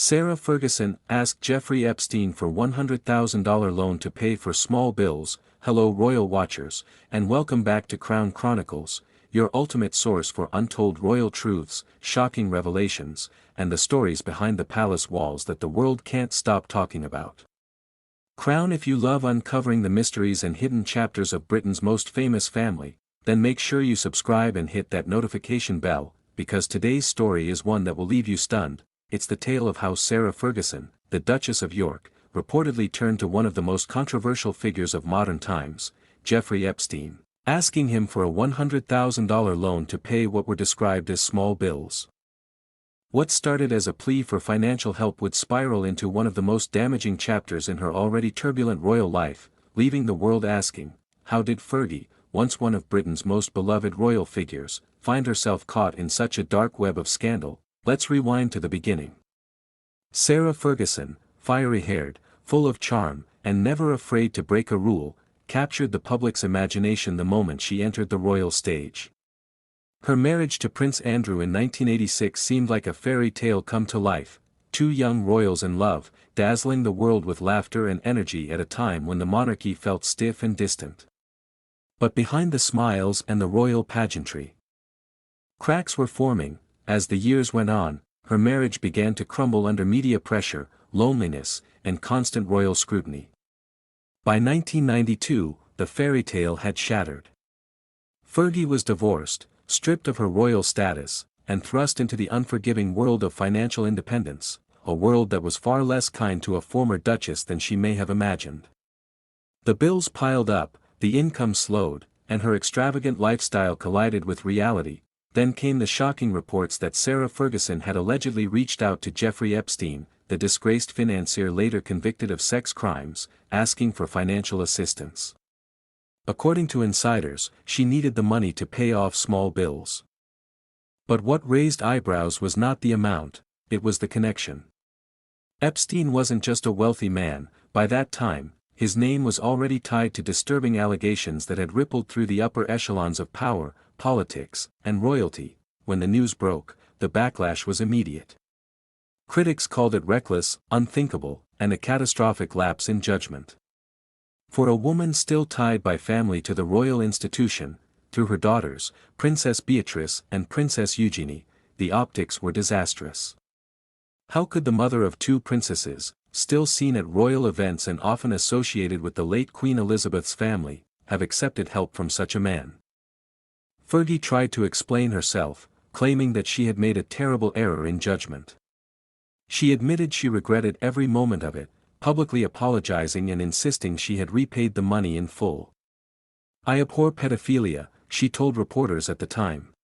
Sarah Ferguson asked Jeffrey Epstein for $100,000 loan to pay for small bills. Hello royal watchers, and welcome back to Crown Chronicles, your ultimate source for untold royal truths, shocking revelations, and the stories behind the palace walls that the world can't stop talking about. Crown. If you love uncovering the mysteries and hidden chapters of Britain's most famous family, then make sure you subscribe and hit that notification bell, because today's story is one that will leave you stunned. It's the tale of how Sarah Ferguson, the Duchess of York, reportedly turned to one of the most controversial figures of modern times, Jeffrey Epstein, asking him for a $100,000 loan to pay what were described as small bills. What started as a plea for financial help would spiral into one of the most damaging chapters in her already turbulent royal life, leaving the world asking, how did Fergie, once one of Britain's most beloved royal figures, find herself caught in such a dark web of scandal? Let's rewind to the beginning. Sarah Ferguson, fiery-haired, full of charm, and never afraid to break a rule, captured the public's imagination the moment she entered the royal stage. Her marriage to Prince Andrew in 1986 seemed like a fairy tale come to life, two young royals in love, dazzling the world with laughter and energy at a time when the monarchy felt stiff and distant. But behind the smiles and the royal pageantry, cracks were forming. As the years went on, her marriage began to crumble under media pressure, loneliness, and constant royal scrutiny. By 1992, the fairy tale had shattered. Fergie was divorced, stripped of her royal status, and thrust into the unforgiving world of financial independence, a world that was far less kind to a former duchess than she may have imagined. The bills piled up, the income slowed, and her extravagant lifestyle collided with reality. Then came the shocking reports that Sarah Ferguson had allegedly reached out to Jeffrey Epstein, the disgraced financier later convicted of sex crimes, asking for financial assistance. According to insiders, she needed the money to pay off small bills. But what raised eyebrows was not the amount, it was the connection. Epstein wasn't just a wealthy man. By that time, his name was already tied to disturbing allegations that had rippled through the upper echelons of power, politics, and royalty. When the news broke, the backlash was immediate. Critics called it reckless, unthinkable, and a catastrophic lapse in judgment. For a woman still tied by family to the royal institution, through her daughters, Princess Beatrice and Princess Eugenie, the optics were disastrous. How could the mother of two princesses, still seen at royal events and often associated with the late Queen Elizabeth's family, have accepted help from such a man? Fergie tried to explain herself, claiming that she had made a terrible error in judgment. She admitted she regretted every moment of it, publicly apologizing and insisting she had repaid the money in full. "I abhor pedophilia," she told reporters at the time.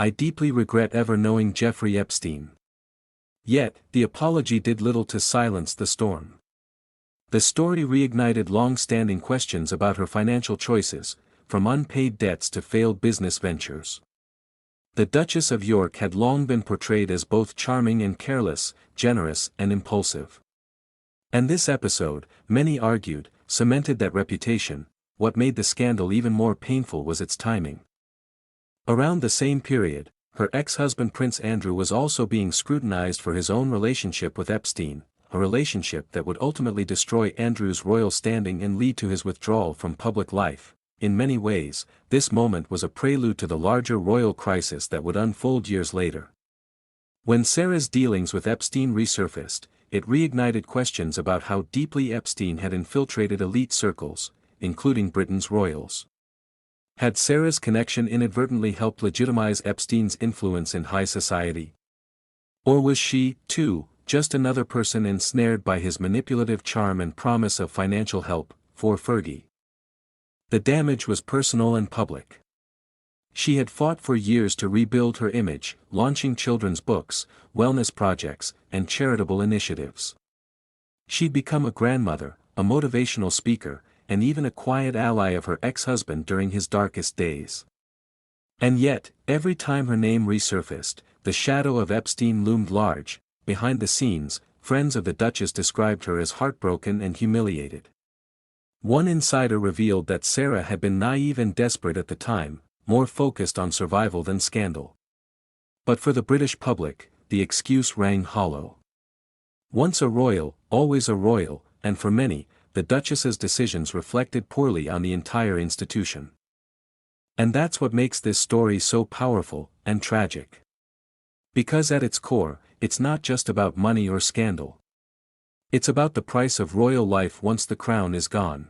"I deeply regret ever knowing Jeffrey Epstein." Yet, the apology did little to silence the storm. The story reignited long-standing questions about her financial choices, from unpaid debts to failed business ventures. The Duchess of York had long been portrayed as both charming and careless, generous and impulsive. And this episode, many argued, cemented that reputation. What made the scandal even more painful was its timing. Around the same period, her ex-husband Prince Andrew was also being scrutinized for his own relationship with Epstein, a relationship that would ultimately destroy Andrew's royal standing and lead to his withdrawal from public life. In many ways, this moment was a prelude to the larger royal crisis that would unfold years later. When Sarah's dealings with Epstein resurfaced, it reignited questions about how deeply Epstein had infiltrated elite circles, including Britain's royals. Had Sarah's connection inadvertently helped legitimize Epstein's influence in high society? Or was she, too, just another person ensnared by his manipulative charm and promise of financial help? For Fergie, the damage was personal and public. She had fought for years to rebuild her image, launching children's books, wellness projects, and charitable initiatives. She'd become a grandmother, a motivational speaker, and even a quiet ally of her ex-husband during his darkest days. And yet, every time her name resurfaced, the shadow of Epstein loomed large. Behind the scenes, friends of the Duchess described her as heartbroken and humiliated. One insider revealed that Sarah had been naive and desperate at the time, more focused on survival than scandal. But for the British public, the excuse rang hollow. Once a royal, always a royal, and for many, the Duchess's decisions reflected poorly on the entire institution. And that's what makes this story so powerful, and tragic. Because at its core, it's not just about money or scandal. It's about the price of royal life once the crown is gone.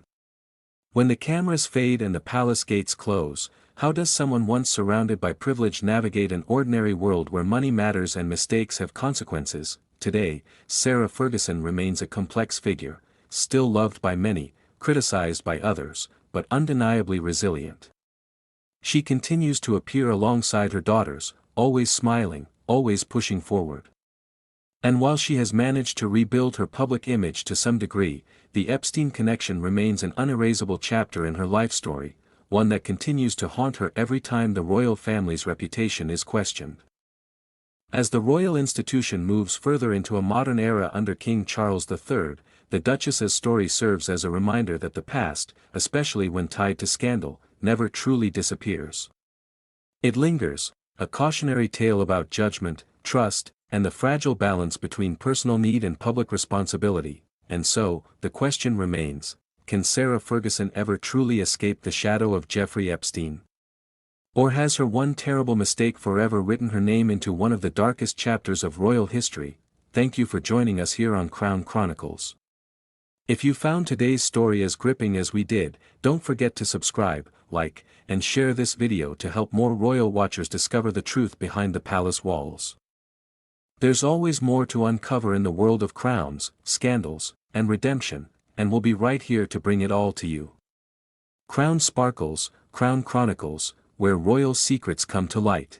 When the cameras fade and the palace gates close, how does someone once surrounded by privilege navigate an ordinary world where money matters and mistakes have consequences? Today, Sarah Ferguson remains a complex figure, still loved by many, criticized by others, but undeniably resilient. She continues to appear alongside her daughters, always smiling, always pushing forward. And while she has managed to rebuild her public image to some degree, the Epstein connection remains an unerasable chapter in her life story, one that continues to haunt her every time the royal family's reputation is questioned. As the royal institution moves further into a modern era under King Charles III, the Duchess's story serves as a reminder that the past, especially when tied to scandal, never truly disappears. It lingers, a cautionary tale about judgment, trust, and the fragile balance between personal need and public responsibility. And so, the question remains, can Sarah Ferguson ever truly escape the shadow of Jeffrey Epstein? Or has her one terrible mistake forever written her name into one of the darkest chapters of royal history? Thank you for joining us here on Crown Chronicles. If you found today's story as gripping as we did, don't forget to subscribe, like, and share this video to help more royal watchers discover the truth behind the palace walls. There's always more to uncover in the world of crowns, scandals, and redemption, and we'll be right here to bring it all to you. Crown Sparkles, Crown Chronicles, where royal secrets come to light.